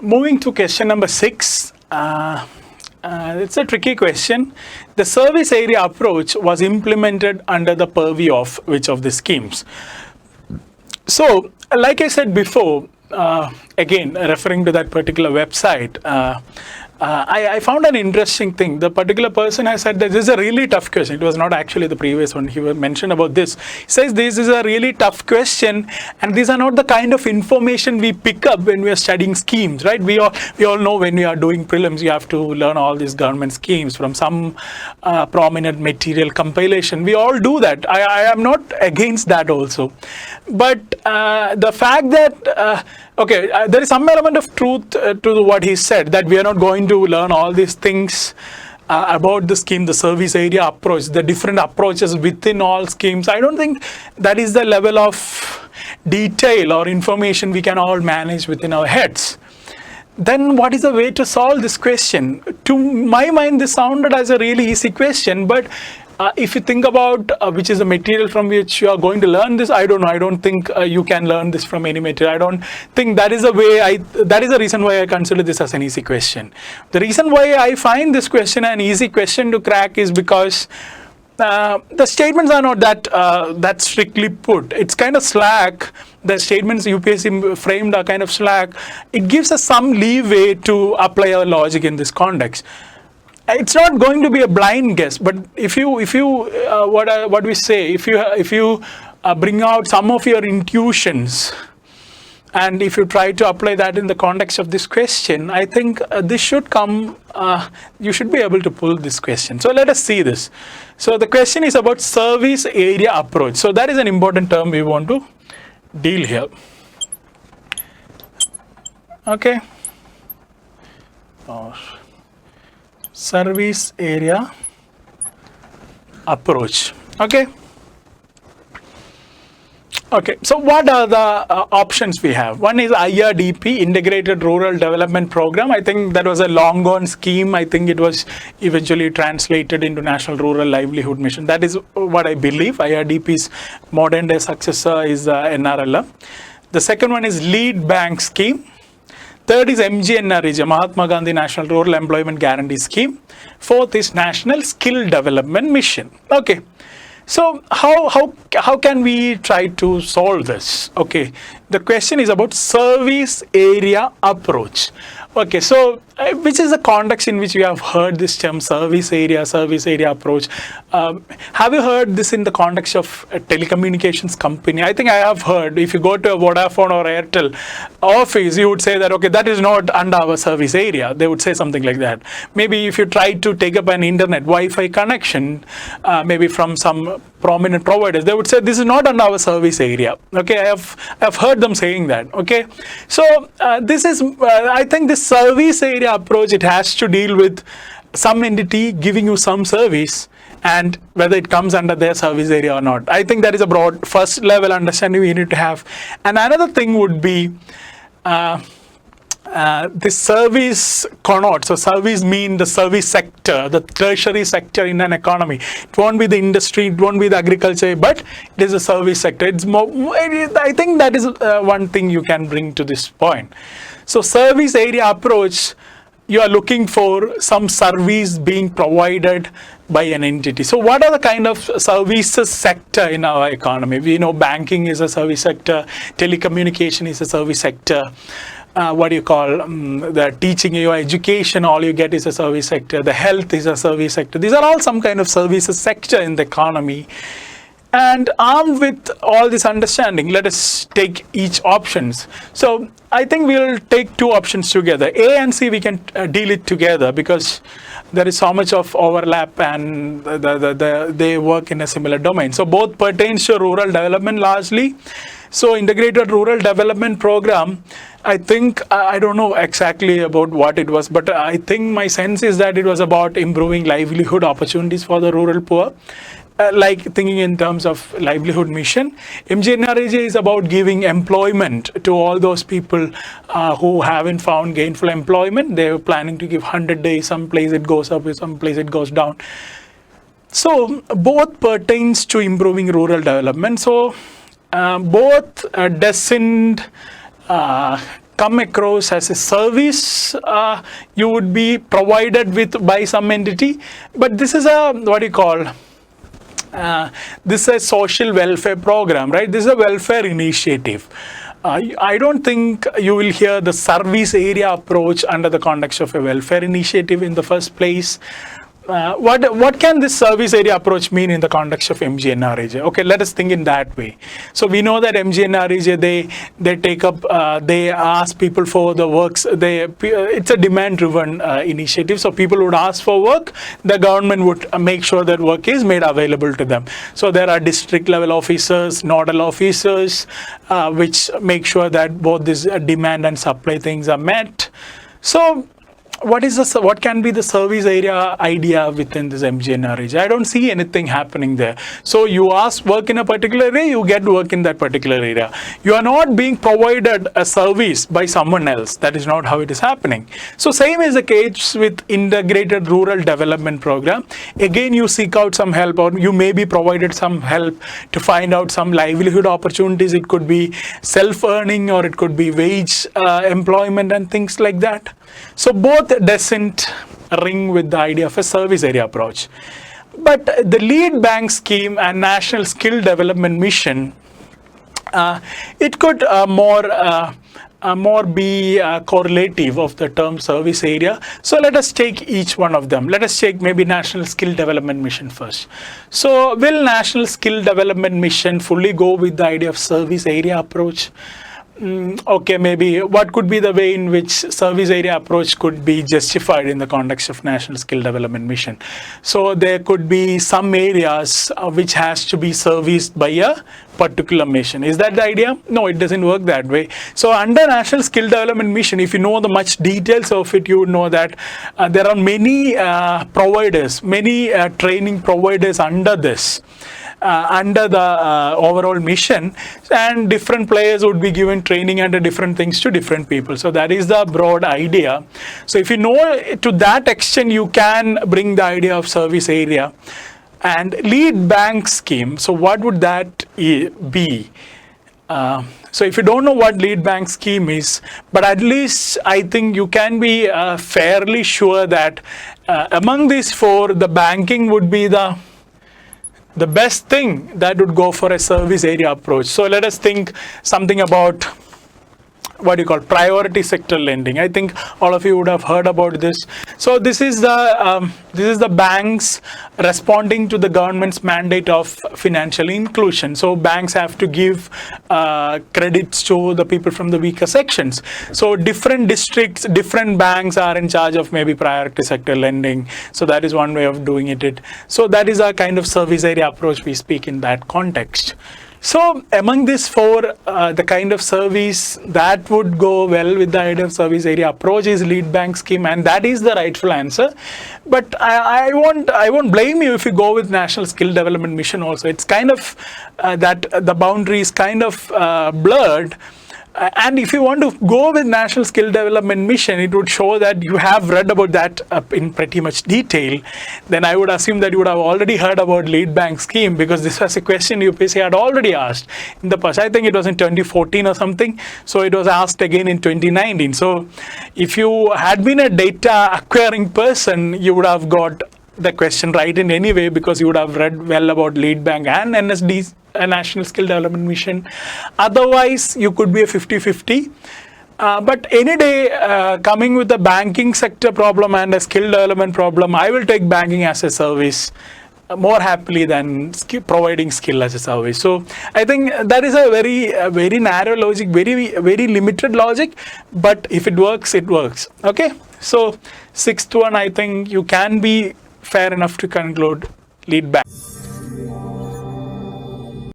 Moving to question number 6. It's a tricky question. The service area approach was implemented under the purview of which of the schemes? So, like I said before, again, referring to that particular website, I found an interesting thing. The particular person has said that this is a really tough question. It was not actually the previous one. He mentioned about this. He says this is a really tough question, and these are not the kind of information we pick up when we are studying schemes, right? We all know when we are doing prelims, you have to learn all these government schemes from some prominent material compilation. We all do that. I am not against that also. But the fact that there is some element of truth to what he said, that we are not going to learn all these things about the scheme, the service area approach, the different approaches within all schemes. I don't think that is the level of detail or information we can all manage within our heads. Then what is the way to solve this question? To my mind, this sounded as a really easy question, but if you think about which is the material from which you are going to learn this, I don't know. I don't think you can learn this from any material. I don't think that is the way that is the reason why I consider this as an easy question. The reason why I find this question an easy question to crack is because the statements are not that strictly put. It's kind of slack. The statements UPSC framed are kind of slack. It gives us some leeway to apply our logic in this context. It's not going to be a blind guess, but if you what we say, if you bring out some of your intuitions, and if you try to apply that in the context of this question, I think this should come. You should be able to pull this question. So let us see this. So the question is about service area approach. So that is an important term we want to deal here. Okay. Service area approach. Okay. So what are the options we have? One is IRDP, Integrated Rural Development Program. I think that was a long gone scheme. I think it was eventually translated into National Rural Livelihood Mission. That is what I believe. IRDP's modern day successor is NRLM. The second one is Lead Bank Scheme. Third is MGNREG, Mahatma Gandhi National Rural Employment Guarantee Scheme. Fourth is National Skill Development Mission. Okay. So how can we try to solve this? Okay. The question is about service area approach. Okay, so which is the context in which you have heard this term service area approach? Have you heard this in the context of a telecommunications company? I think I have heard. If you go to a Vodafone or Airtel office, you would say that, okay, that is not under our service area. They would say something like that. Maybe if you try to take up an internet Wi-Fi connection, maybe from some prominent providers, they would say this is not under our service area. Okay, I've heard them saying that. Okay, so this is I think this service area approach, it has to deal with some entity giving you some service and whether it comes under their service area or not. I think that is a broad first level understanding we need to have. And another thing would be the service connotes. So service mean the service sector, the tertiary sector in an economy. It won't be the industry, it won't be the agriculture, but it is a service sector. It's more, I think that is one thing you can bring to this point. So service area approach, you are looking for some service being provided by an entity. So what are the kind of services sector in our economy? We know banking is a service sector, telecommunication is a service sector. What do you call the teaching, your education, all you get is a service sector. The health is a service sector. These are all some kind of services sector in the economy. And armed with all this understanding, let us take each options. So I think we'll take two options together. A and C, we can deal it together because there is so much of overlap and they work in a similar domain. So both pertains to rural development largely. So Integrated Rural Development Program, I think, I don't know exactly about what it was, but I think my sense is that it was about improving livelihood opportunities for the rural poor. Like thinking in terms of livelihood mission. MGNREG is about giving employment to all those people who haven't found gainful employment. They were planning to give 100 days, some place it goes up, some place it goes down. So both pertains to improving rural development. So both destined come across as a service you would be provided with by some entity, but this is a what do you call this is a social welfare program, right? This is a welfare initiative. I don't think you will hear the service area approach under the context of a welfare initiative in the first place. What can this service area approach mean in the context of MGNREJ? Okay, let us think in that way. So we know that MGNREJ, they take up, they ask people for the works. It's a demand-driven initiative. So people would ask for work, the government would make sure that work is made available to them. So there are district level officers, nodal officers, which make sure that both this demand and supply things are met. So what can be the service area idea within this MGNREJ? I don't see anything happening there. So you ask work in a particular area, you get work in that particular area. You are not being provided a service by someone else. That is not how it is happening. So same is the case with integrated rural development program. Again, you seek out some help, or you may be provided some help to find out some livelihood opportunities. It could be self-earning, or it could be wage employment and things like that. So both doesn't ring with the idea of a service area approach. But the lead bank scheme and national skill development mission, it could more be correlative of the term service area. So let us take each one of them. Let us take maybe national skill development mission first. So will national skill development mission fully go with the idea of service area approach? Okay, maybe what could be the way in which service area approach could be justified in the context of national skill development mission? So there could be some areas which has to be serviced by a particular mission. Is that the idea? No, it doesn't work that way. So under national skill development mission, if you know the much details of it, you would know that there are many providers, many training providers under this. Under the overall mission, and different players would be given training under different things to different people. So that is the broad idea. So if you know to that extent, you can bring the idea of service area. And lead bank scheme, so what would that be? So if you don't know what lead bank scheme is, but at least I think you can be fairly sure that among these four, the banking would be the best thing that would go for a service area approach. So let us think something about what you call priority sector lending. I think all of you would have heard about this. So this is the banks responding to the government's mandate of financial inclusion. So banks have to give credits to the people from the weaker sections. So different districts, different banks are in charge of maybe priority sector lending. So that is one way of doing it. So that is a kind of service area approach we speak in that context. So among these four, the kind of service that would go well with the idea of service area approach is lead bank scheme, and that is the rightful answer. But I won't blame you if you go with national skill development mission also. It's kind of that the boundary is kind of blurred. And if you want to go with national skill development mission, it would show that you have read about that in pretty much detail. Then I would assume that you would have already heard about lead bank scheme, because this was a question UPSC had already asked in the past. I think it was in 2014 or something. So it was asked again in 2019. So if you had been a data acquiring person, you would have got the question right in any way, because you would have read well about lead bank and NSD, a national skill development mission. Otherwise, you could be a 50-50. But any day, coming with a banking sector problem and a skill development problem, I will take banking as a service more happily than providing skill as a service. So I think that is a very narrow logic, very limited logic. But if it works, it works. Okay. So sixth one, I think you can be fair enough to conclude lead bank.